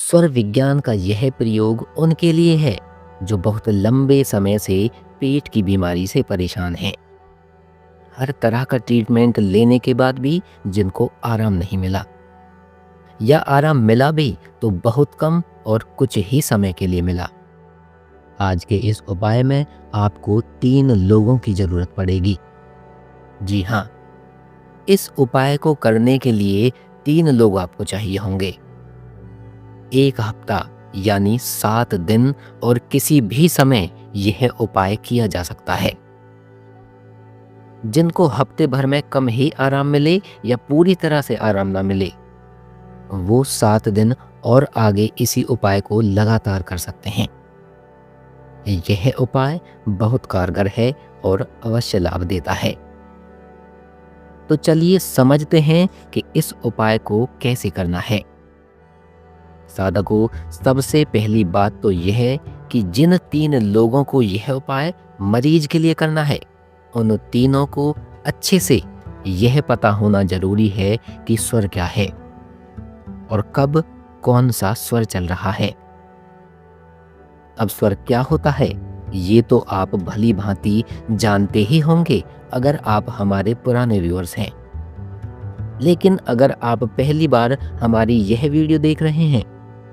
स्वर विज्ञान का यह प्रयोग उनके लिए है जो बहुत लंबे समय से पेट की बीमारी से परेशान हैं। हर तरह का ट्रीटमेंट लेने के बाद भी जिनको आराम नहीं मिला, या आराम मिला भी तो बहुत कम और कुछ ही समय के लिए मिला। आज के इस उपाय में आपको 3 लोगों की जरूरत पड़ेगी। जी हाँ, इस उपाय को करने के लिए 3 लोग आपको चाहिए होंगे। 1 हफ्ता यानी 7 दिन और किसी भी समय यह उपाय किया जा सकता है। जिनको हफ्ते भर में कम ही आराम मिले या पूरी तरह से आराम ना मिले, वो 7 दिन और आगे इसी उपाय को लगातार कर सकते हैं। यह उपाय बहुत कारगर है और अवश्य लाभ देता है। तो चलिए समझते हैं कि इस उपाय को कैसे करना है। साधकों, सबसे पहली बात तो यह है कि जिन 3 लोगों को यह उपाय मरीज के लिए करना है, उन तीनों को अच्छे से यह पता होना जरूरी है कि स्वर क्या है और कब कौन सा स्वर चल रहा है। अब स्वर क्या होता है ये तो आप भली भांति जानते ही होंगे अगर आप हमारे पुराने व्यूअर्स हैं। लेकिन अगर आप पहली बार हमारी यह वीडियो देख रहे हैं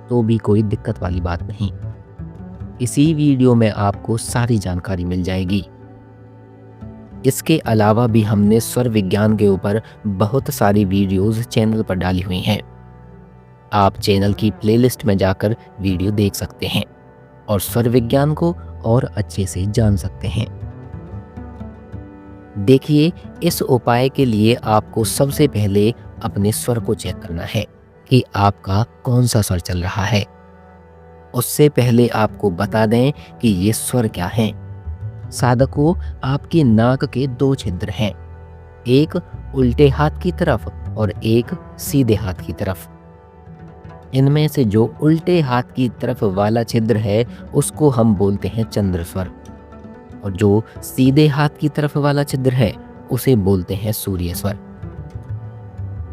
तो भी कोई दिक्कत वाली बात नहीं। इसी वीडियो में आपको सारी जानकारी मिल जाएगी। इसके अलावा भी हमने स्वर विज्ञान के ऊपर बहुत सारी वीडियोस चैनल पर डाली हुई हैं। आप चैनल की प्लेलिस्ट में जाकर वीडियो देख सकते हैं और स्वर विज्ञान को और अच्छे से जान सकते हैं। देखिए, इस उपाय के लिए आपको सबसे पहले अपने स्वर को चेक करना है कि आपका कौन सा स्वर चल रहा है। उससे पहले आपको बता दें कि ये स्वर क्या हैं। साधकों, आपकी नाक के 2 छिद्र हैं, एक उल्टे हाथ की तरफ और एक सीधे हाथ की तरफ। इनमें से जो उल्टे हाथ की तरफ वाला छिद्र है उसको हम बोलते हैं चंद्र स्वर, और जो सीधे हाथ की तरफ वाला छिद्र है उसे बोलते हैं सूर्य स्वर।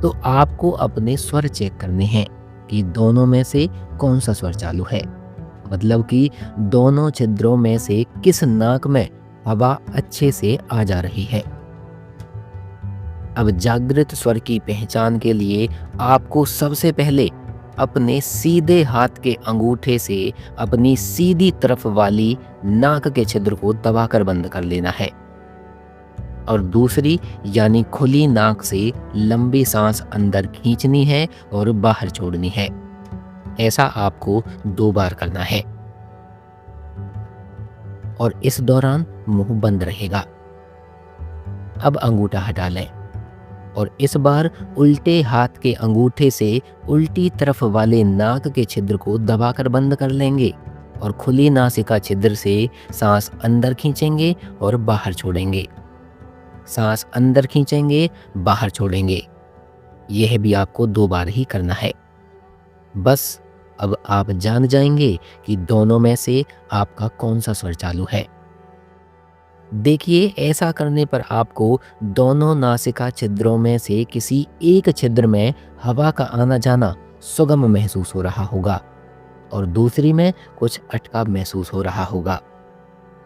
तो आपको अपने स्वर चेक करने हैं कि दोनों में से कौन सा स्वर चालू है, मतलब कि दोनों छिद्रों में से किस नाक में हवा अच्छे से आ जा रही है। अब जागृत स्वर की पहचान के लिए आपको सबसे पहले अपने सीधे हाथ के अंगूठे से अपनी सीधी तरफ वाली नाक के छिद्र को दबाकर बंद कर लेना है और दूसरी यानी खुली नाक से लंबी सांस अंदर खींचनी है और बाहर छोड़नी है। ऐसा आपको 2 बार करना है और इस दौरान मुंह बंद रहेगा। अब अंगूठा हटा लें और इस बार उल्टे हाथ के अंगूठे से उल्टी तरफ वाले नाक के छिद्र को दबाकर बंद कर लेंगे और खुली नासिका छिद्र से सांस अंदर खींचेंगे और बाहर छोड़ेंगे। सांस अंदर खींचेंगे, बाहर छोड़ेंगे। यह भी आपको 2 बार ही करना है। बस अब आप जान जाएंगे कि दोनों में से आपका कौन सा स्वर चालू है। देखिए, ऐसा करने पर आपको दोनों नासिका छिद्रों में से किसी एक छिद्र में हवा का आना जाना सुगम महसूस हो रहा होगा और दूसरी में कुछ अटका महसूस हो रहा होगा।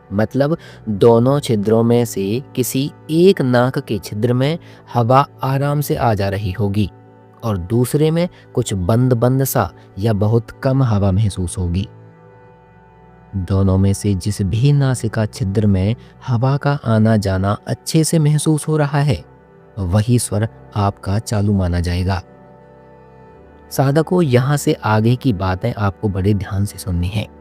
मतलब दोनों छिद्रों में से किसी एक नाक के छिद्र में हवा आराम से आ जा रही होगी और दूसरे में कुछ बंद बंद सा या बहुत कम हवा महसूस होगी। दोनों में से जिस भी नासिका छिद्र में हवा का आना जाना अच्छे से महसूस हो रहा है वही स्वर आपका चालू माना जाएगा। साधकों, यहाँ से आगे की बातें आपको बड़े ध्यान से सुननी है।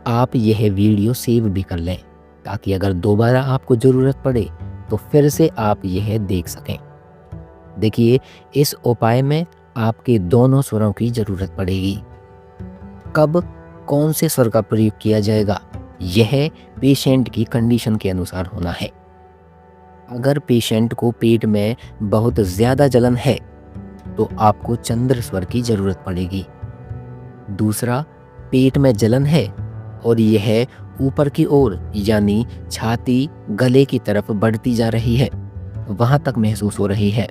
आप यह वीडियो सेव भी कर लें ताकि अगर दोबारा आपको ज़रूरत पड़े तो फिर से आप यह देख सकें। देखिए, इस उपाय में आपके दोनों स्वरों की ज़रूरत पड़ेगी। कब कौन से स्वर का प्रयोग किया जाएगा यह पेशेंट की कंडीशन के अनुसार होना है। अगर पेशेंट को पेट में बहुत ज़्यादा जलन है तो आपको चंद्र स्वर की ज़रूरत पड़ेगी। दूसरा, पेट में जलन है और यह ऊपर की ओर यानी छाती गले की तरफ बढ़ती जा रही है, वहाँ तक महसूस हो रही है,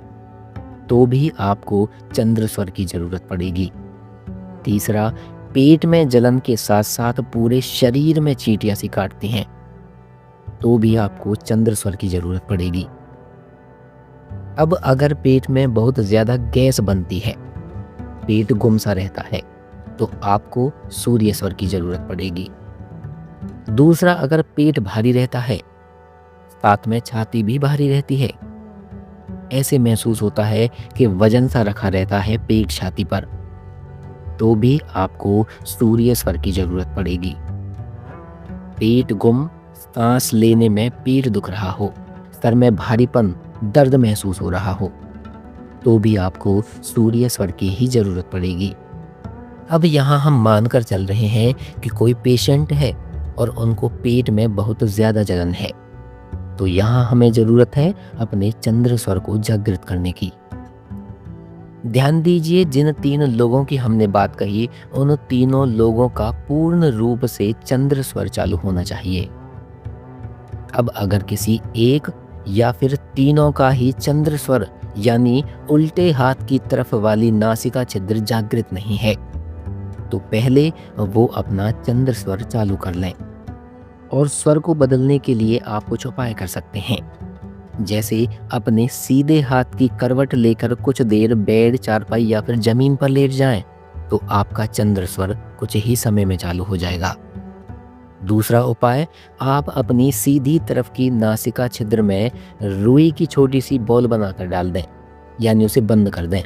तो भी आपको चंद्र स्वर की ज़रूरत पड़ेगी। तीसरा, पेट में जलन के साथ साथ पूरे शरीर में चींटियां सी काटती हैं, तो भी आपको चंद्र स्वर की जरूरत पड़ेगी। अब अगर पेट में बहुत ज्यादा गैस बनती है, पेट गुम सा रहता है, तो आपको सूर्य स्वर की जरूरत पड़ेगी। दूसरा, अगर पेट भारी रहता है, साथ में छाती भी भारी रहती है, ऐसे महसूस होता है कि वजन सा रखा रहता है पेट छाती पर, तो भी आपको सूर्य स्वर की जरूरत पड़ेगी। पेट गुम, सांस लेने में पेट दुख रहा हो, सर में भारीपन, दर्द महसूस हो रहा हो, तो भी आपको सूर्य स्वर की ही जरूरत पड़ेगी। अब यहाँ हम मानकर चल रहे हैं कि कोई पेशेंट है और उनको पेट में बहुत ज़्यादा जलन है, तो यहाँ हमें ज़रूरत है अपने चंद्र स्वर को जागृत करने की। ध्यान दीजिए, जिन 3 लोगों की हमने बात कही, उन तीनों लोगों का पूर्ण रूप से चंद्र स्वर चालू होना चाहिए। अब अगर किसी एक या फिर तीनों का ही चंद्र स्वर यानी उल्टे हाथ की तरफ वाली नासिका छिद्र जागृत नहीं है, तो पहले वो अपना चंद्र स्वर चालू कर लें। और स्वर को बदलने के लिए आप कुछ उपाय कर सकते हैं, जैसे अपने सीधे हाथ की करवट लेकर कुछ देर बेड, चारपाई या फिर जमीन पर लेट जाएं, तो आपका चंद्र स्वर कुछ ही समय में चालू हो जाएगा। दूसरा उपाय, आप अपनी सीधी तरफ की नासिका छिद्र में रुई की छोटी सी बॉल बनाकर डाल दें, यानी उसे बंद कर दें,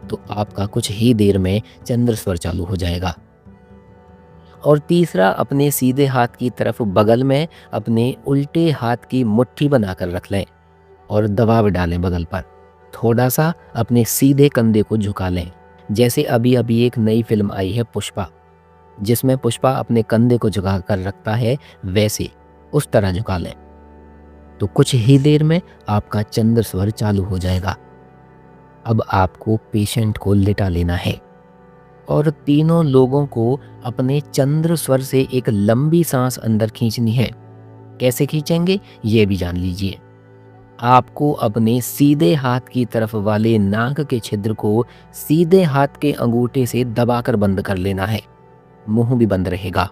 तो आपका कुछ ही देर में चंद्र स्वर चालू हो जाएगा। और तीसरा, अपने सीधे हाथ की तरफ बगल में अपने उल्टे हाथ की मुट्ठी बनाकर रख लें और दबाव डालें बगल पर। थोड़ा सा अपने सीधे कंधे को झुका लें, जैसे अभी अभी एक नई फिल्म आई है पुष्पा, जिसमें पुष्पा अपने कंधे को झुका कर रखता है, वैसे उस तरह झुका लें, तो कुछ ही देर में आपका चंद्र स्वर चालू हो जाएगा। अब आपको पेशेंट को लिटा लेना है और तीनों लोगों को अपने चंद्र स्वर से एक लंबी सांस अंदर खींचनी है। कैसे खींचेंगे ये भी जान लीजिए। आपको अपने सीधे हाथ की तरफ वाले नाक के छिद्र को सीधे हाथ के अंगूठे से दबाकर बंद कर लेना है, मुंह भी बंद रहेगा।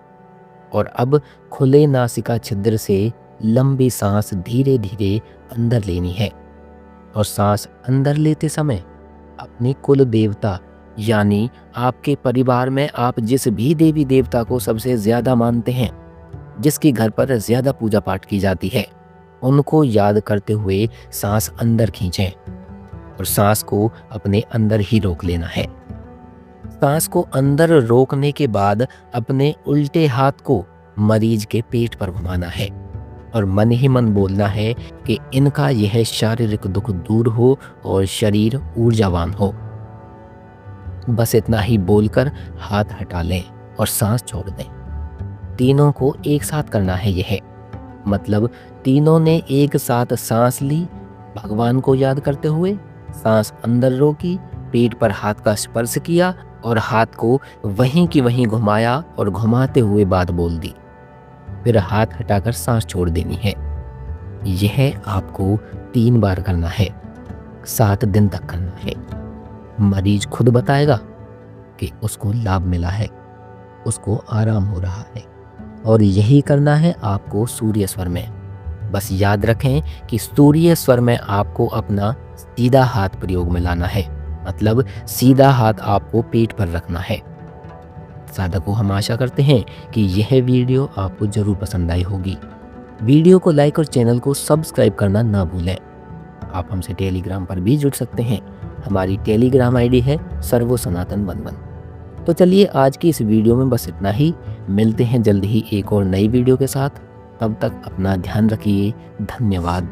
और अब खुले नासिका छिद्र से लंबी सांस धीरे धीरे अंदर लेनी है। और सांस अंदर लेते समय अपने कुल देवता यानी आपके परिवार में आप जिस भी देवी देवता को सबसे ज्यादा मानते हैं, जिसके घर पर ज्यादा पूजा पाठ की जाती है, उनको याद करते हुए सांस अंदर खींचें और सांस को अपने अंदर ही रोक लेना है। सांस को अंदर रोकने के बाद अपने उल्टे हाथ को मरीज के पेट पर घुमाना है और मन ही मन बोलना है कि इनका यह शारीरिक दुख दूर हो और शरीर ऊर्जावान हो। बस इतना ही बोलकर हाथ हटा लें और सांस छोड़ दें। तीनों को एक साथ करना है यह, मतलब तीनों ने एक साथ सांस ली, भगवान को याद करते हुए सांस अंदर रोकी, पेट पर हाथ का स्पर्श किया और हाथ को वहीं की वहीं घुमाया और घुमाते हुए बात बोल दी। फिर हाथ हटाकर सांस छोड़ देनी है। यह आपको 3 बार करना है, 7 दिन तक करना है। मरीज खुद बताएगा कि उसको लाभ मिला है, उसको आराम हो रहा है। और यही करना है आपको सूर्य स्वर में। बस याद रखें कि सूर्य स्वर में आपको अपना सीधा हाथ प्रयोग में लाना है, मतलब सीधा हाथ आपको पेट पर रखना है। साधकों, हम आशा करते हैं कि यह वीडियो आपको जरूर पसंद आई होगी। वीडियो को लाइक और चैनल को सब्सक्राइब करना ना भूलें। आप हमसे टेलीग्राम पर भी जुड़ सकते हैं। हमारी टेलीग्राम आईडी है सर्वो सनातन 11। तो चलिए, आज की इस वीडियो में बस इतना ही। मिलते हैं जल्द ही एक और नई वीडियो के साथ। तब तक अपना ध्यान रखिए। धन्यवाद।